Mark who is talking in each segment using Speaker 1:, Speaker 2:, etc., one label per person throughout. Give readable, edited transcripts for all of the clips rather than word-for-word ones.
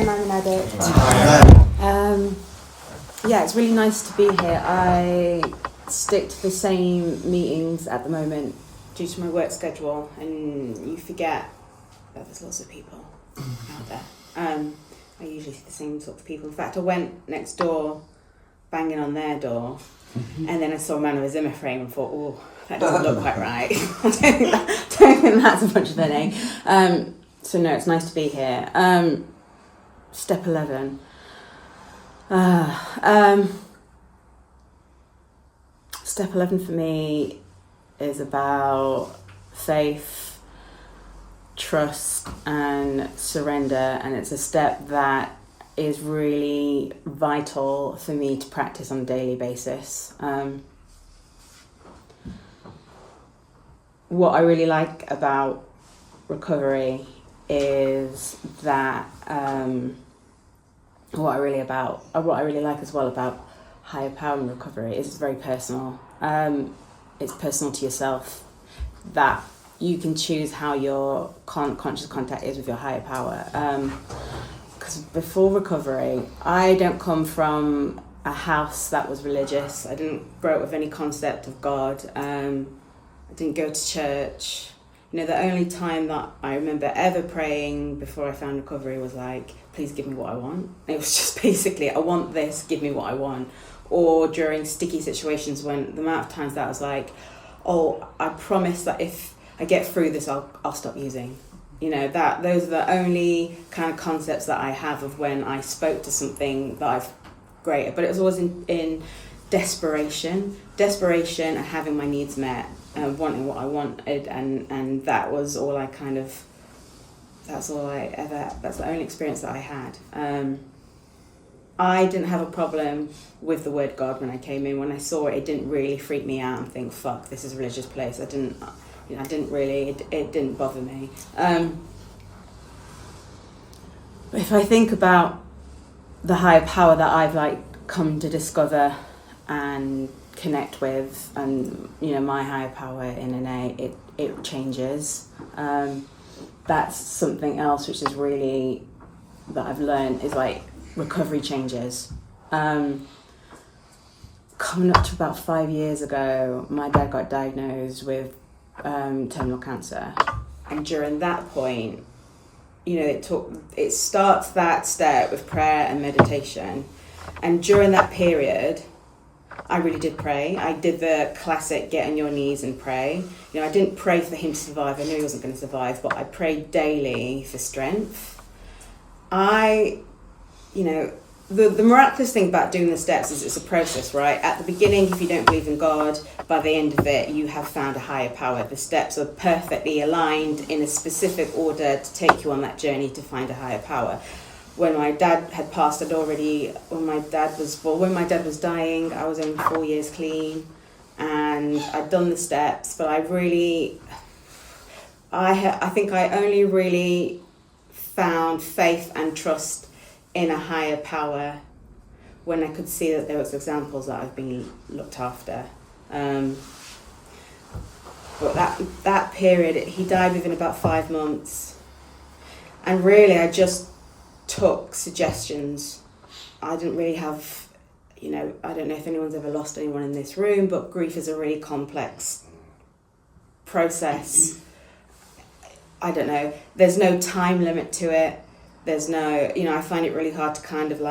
Speaker 1: I'm an addict. Yeah, it's really nice to be here. I stick to the same meetings at the moment due to my work schedule, and you forget that there's lots of people out there. I usually see the same sort of people. In fact, I went next door, banging on their door, and then I saw a man with a Zimmer frame and thought, oh, that doesn't look quite right. I don't think that's a bunch of learning. So no, it's nice to be here. Step 11. Step 11 for me is about faith, trust and surrender, and it's a step that is really vital for me to practice on a daily basis. What I really like about recovery is that what I really like as well about higher power and recovery is it's very personal. It's personal to yourself, that you can choose how your conscious contact is with your higher power. Because before recovery, I don't come from a house that was religious. I didn't grow up with any concept of God. I didn't go to church. You know, the only time that I remember ever praying before I found recovery was like, please give me what I want. It was just basically, I want this, give me what I want. Or during sticky situations when the amount of times that I was like, oh, I promise that if I get through this, I'll stop using. You know, those are the only kind of concepts that I have of when I spoke to something that I've greater. But it was always in desperation and having my needs met. Wanting what I wanted, and that was all I kind of, that's the only experience that I had. I didn't have a problem with the word God when I came in. When I saw it, it didn't really freak me out and think, fuck, this is a religious place. It didn't bother me. But if I think about the higher power that I've come to discover and connect with, and my higher power in NA, it changes. That's something else which is really that I've learned is recovery changes. Coming up to about 5 years ago, my dad got diagnosed with terminal cancer, and during that point, it starts that step with prayer and meditation, and during that period I really did pray. I did the classic get on your knees and pray. I didn't pray for him to survive. I knew he wasn't going to survive, but I prayed daily for strength. The miraculous thing about doing the steps is it's a process, right? At the beginning, if you don't believe in God, by the end of it, you have found a higher power. The steps are perfectly aligned in a specific order to take you on that journey to find a higher power. When my dad had passed, when my dad was dying, I was only 4 years clean, and I'd done the steps, but I think I only really found faith and trust in a higher power when I could see that there was examples that I've been looked after. But that period, he died within about 5 months, and really I just took suggestions. I didn't really have, I don't know if anyone's ever lost anyone in this room, but grief is a really complex process. I don't know, there's no time limit to it. There's no, I find it really hard to kind of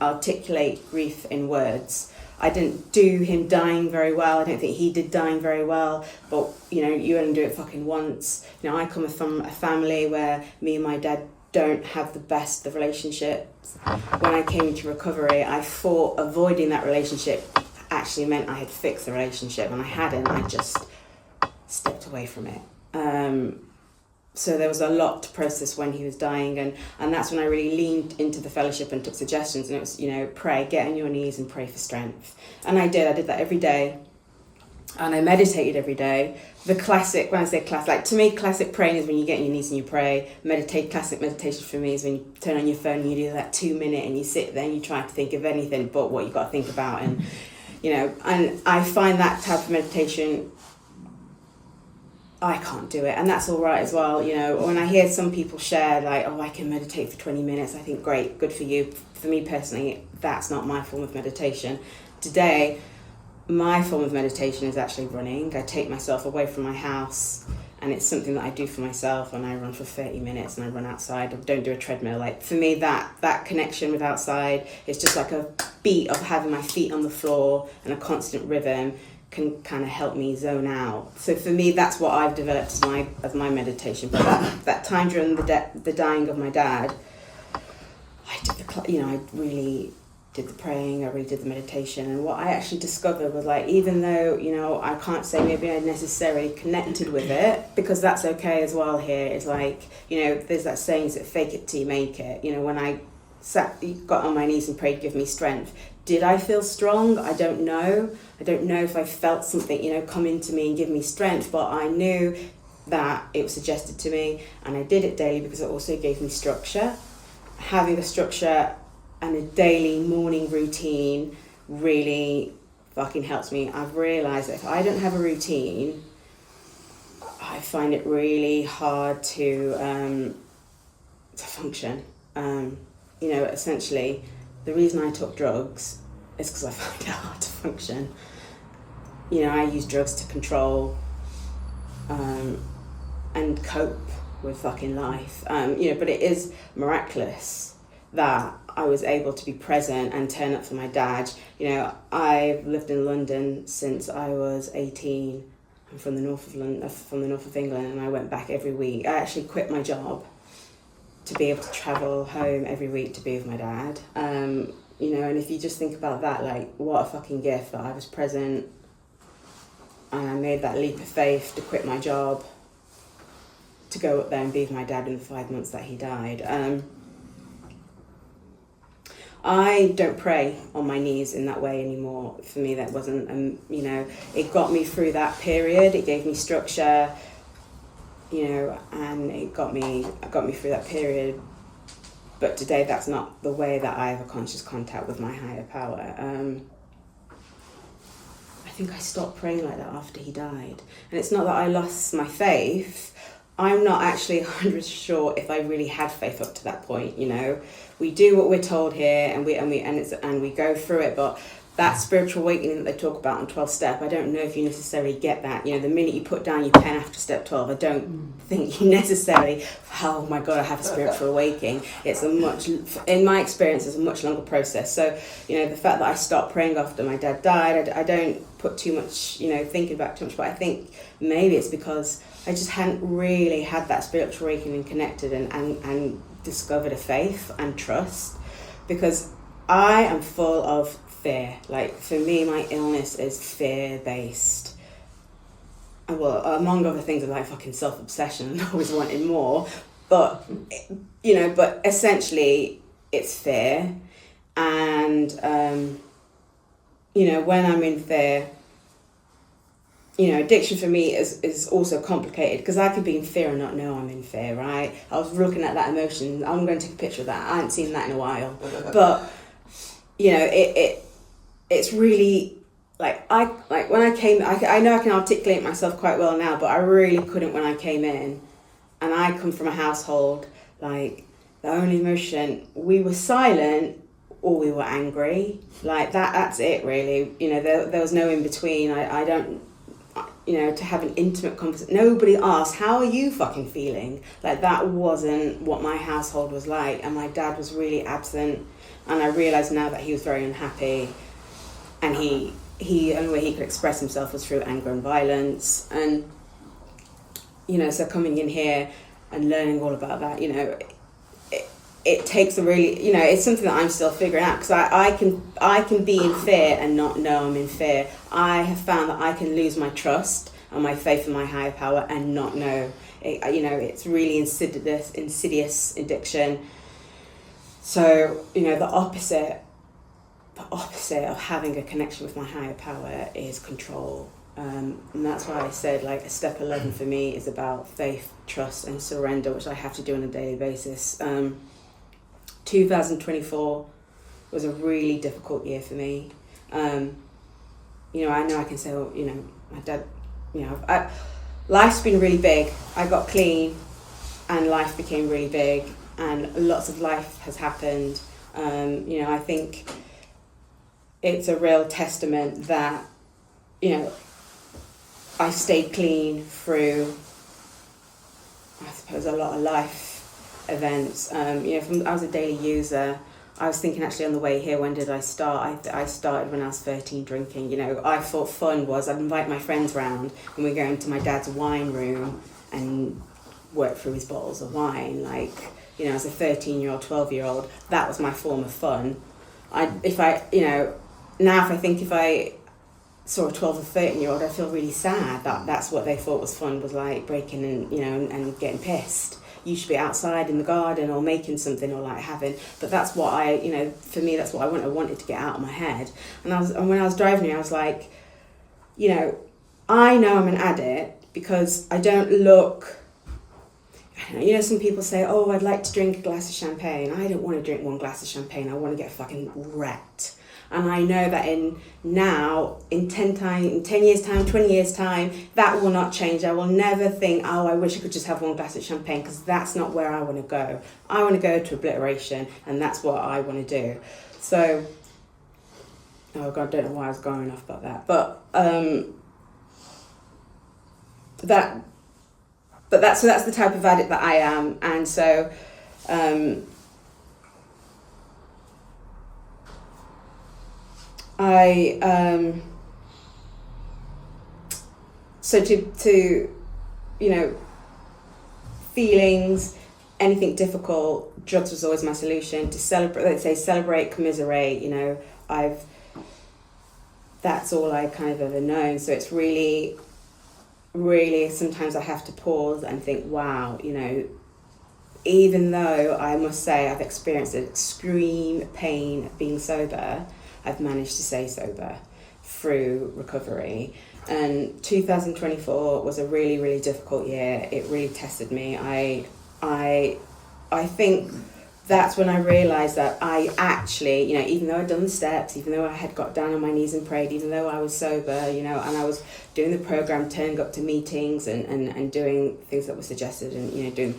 Speaker 1: articulate grief in words. I didn't do him dying very well. I don't think he did dying very well, but you only do it fucking once. I come from a family where me and my dad don't have the best of relationships. When I came into recovery, I thought avoiding that relationship actually meant I had fixed the relationship, and I hadn't. I just stepped away from it. So there was a lot to process when he was dying, and that's when I really leaned into the fellowship and took suggestions, and it was, pray, get on your knees and pray for strength. And I did that every day. And I meditated every day. The classic, when I say classic, to me, classic praying is when you get on your knees and you pray. Classic meditation for me is when you turn on your phone and you do that 2 minute and you sit there and you try to think of anything but what you've got to think about. And, and I find that type of meditation I can't do it, and that's all right as well. You know, when I hear some people share like, oh, I can meditate for 20 minutes, I think great, good for you. For me personally, that's not my form of meditation. Today, my form of meditation is actually running. I take myself away from my house, and it's something that I do for myself, and I run for 30 minutes and I run outside. I don't do a treadmill. Like, for me, that connection with outside is just like a beat of having my feet on the floor and a constant rhythm can kind of help me zone out. So for me, that's what I've developed as my meditation. But that time during the dying of my dad, I really did the praying, I really did the meditation, and what I actually discovered was like, even though, you know, I can't say maybe I necessarily connected with it, because that's okay as well here. It's like, you know, there's that saying that fake it till you make it. You know, when I got on my knees and prayed, give me strength. Did I feel strong? I don't know. I don't know if I felt something, you know, come into me and give me strength, but I knew that it was suggested to me, and I did it daily because it also gave me structure. Having a structure and a daily morning routine really fucking helps me. I've realised that if I don't have a routine, I find it really hard to function. You know, essentially, the reason I took drugs is because I find it hard to function. You know, I use drugs to control and cope with fucking life. You know, but it is miraculous that I was able to be present and turn up for my dad. You know, I've lived in London since I was 18. I'm from the north of London, from the north of England, and I went back every week. I actually quit my job to be able to travel home every week to be with my dad. You know, and if you just think about that, like, what a fucking gift that I was present and I made that leap of faith to quit my job to go up there and be with my dad in the 5 months that he died. I don't pray on my knees in that way anymore. For me, that wasn't, you know, it got me through that period. It gave me structure, you know, and it got me through that period. But today, that's not the way that I have a conscious contact with my higher power. I think I stopped praying like that after he died. And it's not that I lost my faith. I'm not actually 100% sure if I really had faith up to that point, you know. We do what we're told here, and we go through it, but that spiritual awakening that they talk about on 12 step, I don't know if you necessarily get that. You know, the minute you put down your pen after step 12, I don't think you necessarily, oh my God, I have a spiritual awakening. It's in my experience, it's a much longer process. So, you know, the fact that I stopped praying after my dad died, I don't put too much, you know, thinking about too much, but I think maybe it's because I just hadn't really had that spiritual awakening and connected and discovered a faith and trust, because I am full of fear. Like, for me, my illness is fear-based. Well, among other things, I like fucking self-obsession and always wanting more. But, you know, but essentially, it's fear. And, you know, when I'm in fear, you know, addiction for me is also complicated, because I could be in fear and not know I'm in fear, right? I was looking at that emotion. I'm going to take a picture of that. I haven't seen that in a while. But, you know, it's really, like when I came, I know I can articulate myself quite well now, but I really couldn't when I came in. And I come from a household, like, the only emotion, we were silent or we were angry. Like, that's it, really. You know, there was no in between. I don't, you know, to have an intimate conversation. Nobody asked, how are you fucking feeling? Like, that wasn't what my household was like. And my dad was really absent. And I realise now that he was very unhappy. And the only way he could express himself was through anger and violence. And, you know, so coming in here and learning all about that, you know, it takes a really, you know, it's something that I'm still figuring out, because I can be in fear and not know I'm in fear. I have found that I can lose my trust and my faith in my higher power and not know. You know, it's really insidious addiction. So, you know, the opposite of having a connection with my higher power is control. And that's why I said, like, step 11 for me is about faith, trust and surrender, which I have to do on a daily basis. 2024 was a really difficult year for me. You know, I know I can say, well, you know, my dad, you know, life's been really big. I got clean and life became really big, and lots of life has happened. I think it's a real testament that, I stayed clean through, I suppose, a lot of life events. I was a daily user. I was thinking actually on the way here, when did I start? I started when I was 13 drinking. I thought fun was I'd invite my friends round and we'd go into my dad's wine room and work through his bottles of wine. As a 13-year-old, 12-year-old, that was my form of fun. If I saw a 12 or 13-year-old, I feel really sad that that's what they thought was fun, was like breaking and getting pissed. You should be outside in the garden or making something or but that's what for me, that's what I wanted to get out of my head. And when I was driving here, I was like, I know I'm an addict because I don't look, some people say, oh, I'd like to drink a glass of champagne. I don't want to drink one glass of champagne. I want to get fucking wrecked. And I know that in 10 years' time, 20 years' time, that will not change. I will never think, oh, I wish I could just have one glass of champagne, because that's not where I want to go. I want to go to obliteration, and that's what I want to do. So, oh God, I don't know why I was going off about that. But that's the type of addict that I am. And so feelings, anything difficult, drugs was always my solution. To celebrate, commiserate, that's all I kind of ever known. So it's really, really, sometimes I have to pause and think, wow, even though I must say I've experienced extreme pain being sober, I've managed to stay sober through recovery. And 2024 was a really, really difficult year. It really tested me. I think that's when I realised that I actually, even though I'd done the steps, even though I had got down on my knees and prayed, even though I was sober, and I was doing the program, turning up to meetings and doing things that were suggested, and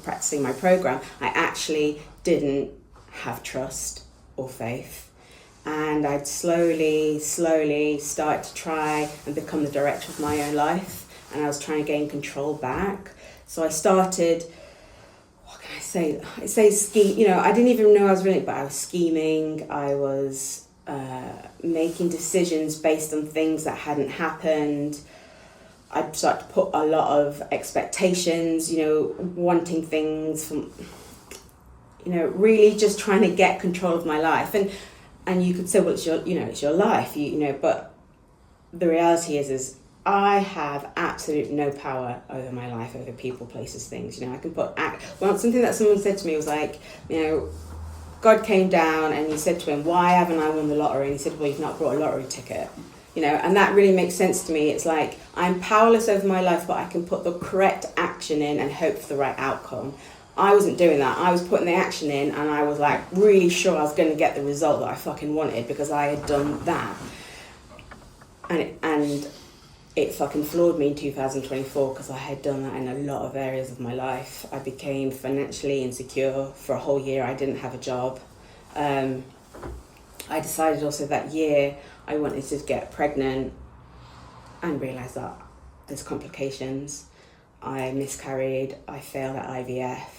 Speaker 1: practicing my program, I actually didn't have trust or faith. And I'd slowly start to try and become the director of my own life, and I was trying to gain control back. So I started, what can I say? I say scheme. I didn't even know I was really, but I was scheming. I was making decisions based on things that hadn't happened. I'd start to put a lot of expectations, wanting things from, really just trying to get control of my life. And you could say, well, it's your life, but the reality is I have absolute no power over my life, over people, places, things. I can something that someone said to me was like, God came down and he said to him, why haven't I won the lottery? And he said, well, you've not brought a lottery ticket. And that really makes sense to me. It's like, I'm powerless over my life, but I can put the correct action in and hope for the right outcome. I wasn't doing that. I was putting the action in, and I was like really sure I was going to get the result that I fucking wanted, because I had done that. And it fucking floored me in 2024, because I had done that in a lot of areas of my life. I became financially insecure for a whole year. I didn't have a job. I decided also that year I wanted to get pregnant, and realised that there's complications. I miscarried. I failed at IVF.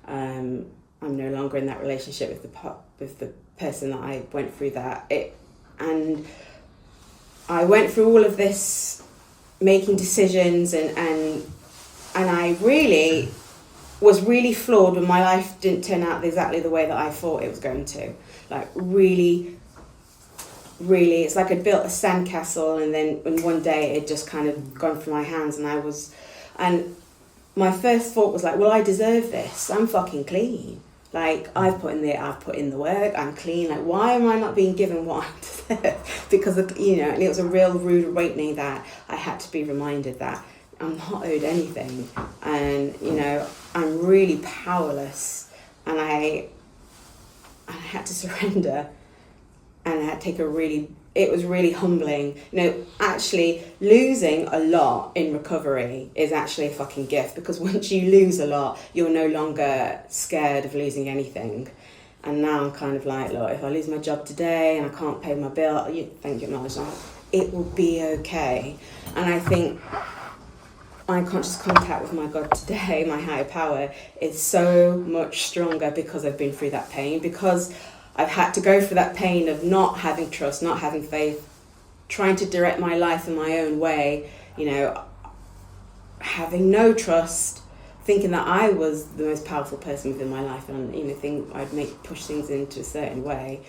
Speaker 1: I'm no longer in that relationship with the person that I went through and I went through all of this, making decisions, and I really was really flawed when my life didn't turn out exactly the way that I thought it was going to. Like really, really, it's like I'd built a sandcastle, and then one day it just kind of gone from my hands, and my first thought was like, well, I deserve this. I'm fucking clean. Like, I've put in the work, I'm clean. Like, why am I not being given what I deserve? Because, and it was a real rude awakening that I had to be reminded that I'm not owed anything. And, I'm really powerless. And I had to surrender. And I had to take a really it was really humbling. You know, actually losing a lot in recovery is actually a fucking gift, because once you lose a lot, you're no longer scared of losing anything. And now I'm kind of like, look, if I lose my job today and I can't pay my bill, thank you, acknowledge that, it will be okay. And I think my conscious contact with my God today, my higher power, is so much stronger because I've been through that pain, because I've had to go through that pain of not having trust, not having faith, trying to direct my life in my own way, you know, having no trust, thinking that I was the most powerful person within my life, and, you know, think I'd push things into a certain way.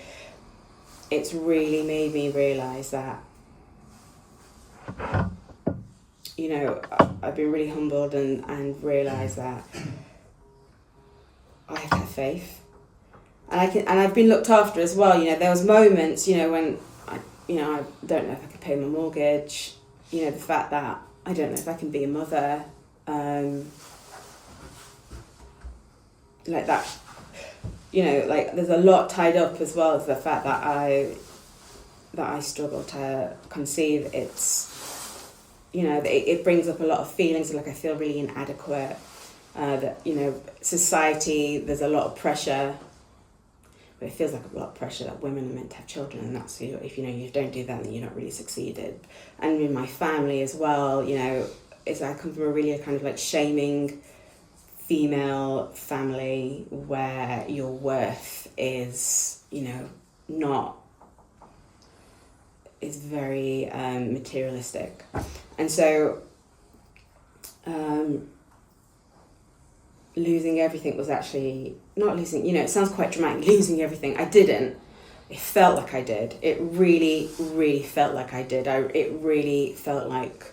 Speaker 1: It's really made me realise that, you know, I've been really humbled and realised that I have to have faith. And I've been looked after as well. You know, there was moments, you know, when I don't know if I can pay my mortgage. You know, the fact that I don't know if I can be a mother, like that. You know, like there's a lot tied up as well as the fact that I struggle to conceive. It's, you know, it brings up a lot of feelings, like I feel really inadequate. That, you know, society, there's a lot of pressure. But it feels like a lot of pressure that women are meant to have children, and that's, if you know you don't do that, then you're not really succeeded. And in my family as well, you know, I come from a really kind of like shaming female family where your worth is, you know, is very materialistic. And so losing everything was actually not losing, you know, it sounds quite dramatic, losing everything. I didn't. It felt like I did. It really, really felt like I did. It really felt like,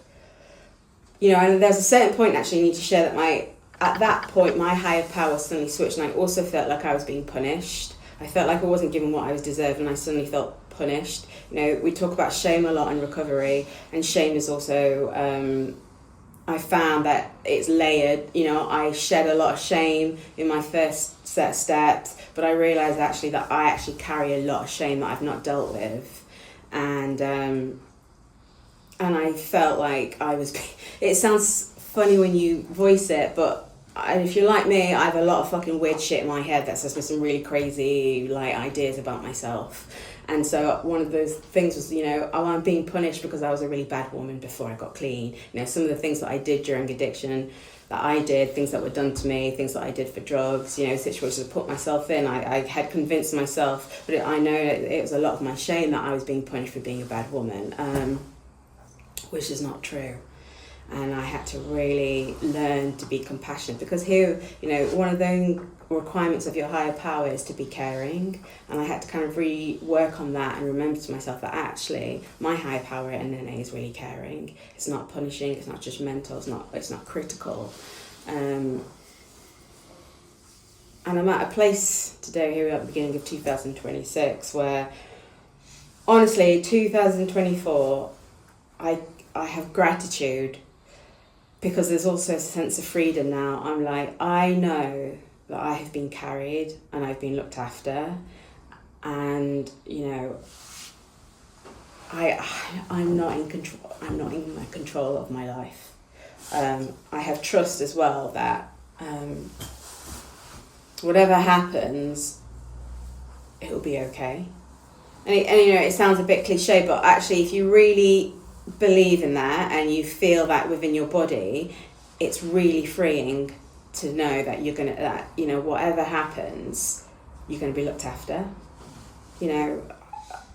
Speaker 1: you know, and there's a certain point actually I need to share that at that point my higher power suddenly switched, and I also felt like I was being punished. I felt like I wasn't given what I was deserved, and I suddenly felt punished. You know, we talk about shame a lot in recovery, and shame is also, I found that it's layered. You know, I shed a lot of shame in my first set of steps, but I realised actually that I actually carry a lot of shame that I've not dealt with. And I felt like I was, it sounds funny when you voice it, but if you're like me, I have a lot of fucking weird shit in my head that says me some really crazy like ideas about myself. And so one of those things was, you know, oh, I'm being punished because I was a really bad woman before I got clean. You know, some of the things that I did during addiction, that I did, things that were done to me, things that I did for drugs, you know, situations I put myself in. I had convinced myself, but I know it was a lot of my shame that I was being punished for being a bad woman, which is not true. And I had to really learn to be compassionate, because here, you know, one of the requirements of your higher power is to be caring. And I had to kind of rework on that and remember to myself that actually my higher power at NNA is really caring. It's not punishing, it's not judgmental, it's not critical. And I'm at a place today, here at the beginning of 2026, where honestly, 2024, I have gratitude, because there's also a sense of freedom now. I'm like, I know that I have been carried and I've been looked after, and, you know, I'm not in control. I'm not in my control of my life. I have trust as well that whatever happens, it will be okay. And you know, it sounds a bit cliche, but actually, if you really believe in that and you feel that within your body, it's really freeing to know that you know, whatever happens, you're going to be looked after. You know,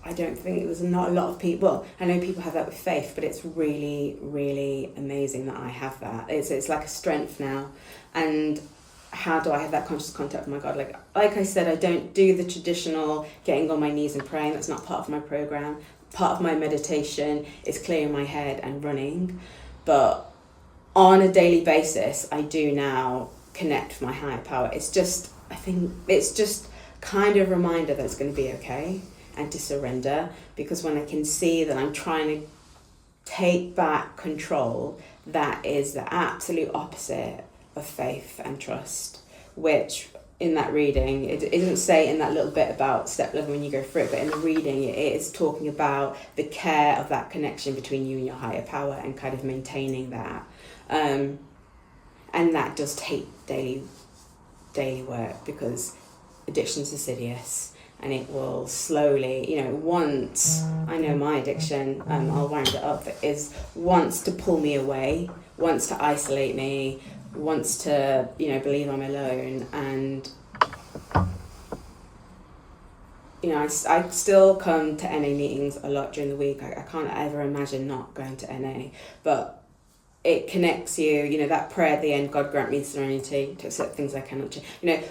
Speaker 1: I don't think there's not a lot of people, well, I know people have that with faith, but it's really, really amazing that I have that. It's like a strength now. And how do I have that conscious contact with my God? Like I said, I don't do the traditional getting on my knees and praying. That's not part of my program. Part of my meditation is clearing my head and running. But on a daily basis, I do now connect with my higher power. I think it's just kind of a reminder that it's going to be okay, and to surrender, because when I can see that I'm trying to take back control, that is the absolute opposite of faith and trust, which in that reading, it doesn't say in that little bit about step 11 when you go through it, but in the reading it is talking about the care of that connection between you and your higher power and kind of maintaining that. And that does take daily work, because addiction's insidious and it will slowly, once, I know my addiction, I'll wind it up, is wants to pull me away, wants to isolate me, wants to, believe I'm alone. And, I still come to NA meetings a lot during the week. I can't ever imagine not going to NA, but it connects you, that prayer at the end, God grant me serenity to accept things I cannot change.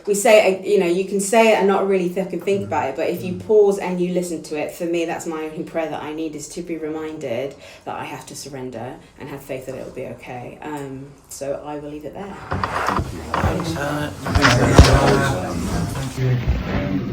Speaker 1: We say it, you can say it and not really think about it, but if you pause and you listen to it, for me, that's my only prayer that I need, is to be reminded that I have to surrender and have faith that it will be okay. So I will leave it there.
Speaker 2: Thanks, Hannah. Thank you.